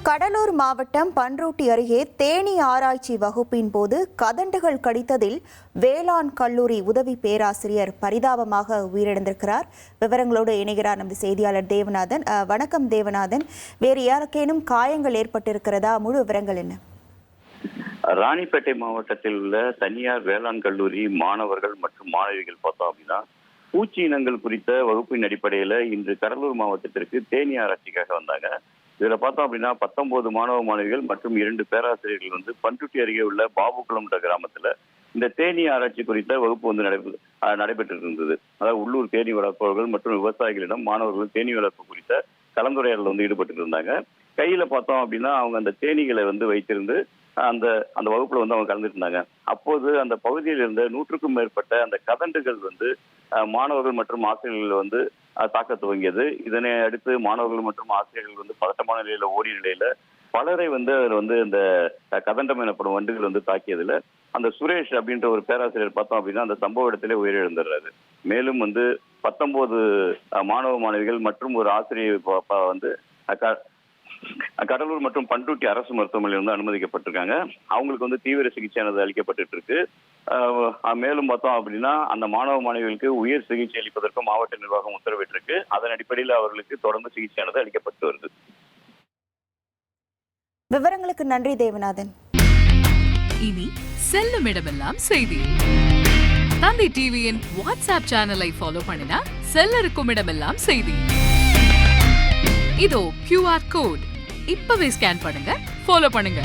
கடலூர் மாவட்டம் பன்ருட்டி அருகே தேனீ ஆராய்ச்சி வகுப்பின் போது கதண்டுகள் கடித்ததில் வேளாண் கல்லூரி உதவி பேராசிரியர் பரிதாபமாக உயிரிழந்திருக்கிறார். விவரங்களோடு இணைகிறார் நமது செய்தியாளர் தேவநாதன். வணக்கம் தேவநாதன். வேறு யாருக்கேனும் காயங்கள் ஏற்பட்டிருக்கிறதா? முழு விவரங்கள் என்ன? ராணிப்பேட்டை மாவட்டத்தில் உள்ள தனியார் வேளாண் கல்லூரி மாணவர்கள் மற்றும் மாணவிகள் பார்த்தோம் அப்படின்னா பூச்சி இனங்கள் குறித்த வகுப்பின் அடிப்படையில இன்று கடலூர் மாவட்டத்திற்கு தேனீ ஆராய்ச்சிக்காக வந்தாங்க. இதுல பார்த்தோம் அப்படின்னா 19 மாணவ மாணவிகள் மற்றும் 2 பேராசிரியர்கள் வந்து பன்ருட்டி அருகே உள்ள பாபுக்குளம் என்ற கிராமத்துல இந்த தேனீ ஆராய்ச்சி குறித்த வகுப்பு வந்து நடைபெற்று இருந்தது. அதாவது உள்ளூர் தேனீ வளர்ப்பவர்கள் மற்றும் விவசாயிகளிடம் மாணவர்கள் தேனீ வளர்ப்பு குறித்த கலந்துரையாடல் வந்து ஈடுபட்டு இருந்தாங்க. கையில பார்த்தோம் அப்படின்னா அவங்க அந்த தேனீகளை வந்து வைத்திருந்து அந்த அந்த வகுப்புல வந்து அவங்க கலந்துட்டு இருந்தாங்க. அப்போது அந்த பகுதியில் இருந்த 100க்கும் மேற்பட்ட அந்த கதண்டுகள் வந்து மாணவர்கள் மற்றும் ஆசிரியர்கள் வந்து தாக்க துவங்கியது. இதனை அடுத்து மாணவர்கள் மற்றும் ஆசிரியர்கள் வந்து பதட்டமான நிலையில ஓடிய நிலையில பலரை வந்து அதில் வந்து இந்த கதண்டம் எனப்படும் வண்டுகள் வந்து தாக்கியதுல அந்த சுரேஷ் அப்படின்ற ஒரு பேராசிரியர் பார்த்தோம் அப்படின்னா அந்த சம்பவ இடத்திலே உயிரிழந்துடுறாரு. மேலும் வந்து 19 மாணவ மாணவிகள் மற்றும் ஒரு ஆசிரியர் வந்து கடலூர் மற்றும் பன்ருட்டி அரசு மருத்துவமனையில் வந்து அனுமதிக்கப்பட்டிருக்காங்க. அவங்களுக்கு வந்து தீவிர சிகிச்சையானது அளிக்கப்பட்டு இருக்கு. மேலும் பார்த்தோம் அப்படின்னா அந்த மாணவ மாணவிகளுக்கு உயர் சிகிச்சை அளிப்பதற்கு மாவட்ட நிர்வாகம் உத்தரவிட்டிருக்கு. அதன் அடிப்படையில் அவர்களுக்கு தொடர்ந்து சிகிச்சையானது அளிக்கப்பட்டு வருது. விவரங்களுக்கு நன்றி தேவநாதன். இனி செல்லும் இடமெல்லாம் செய்தி. தந்தி டிவியின் வாட்ஸ்அப் சேனலை ஃபாலோ பண்ணினா செல்ல இருக்கும் இடமெல்லாம் செய்தி. இதோ QR கோட் இப்பவே ஸ்கேன் பண்ணுங்க, ஃபாலோ பண்ணுங்க.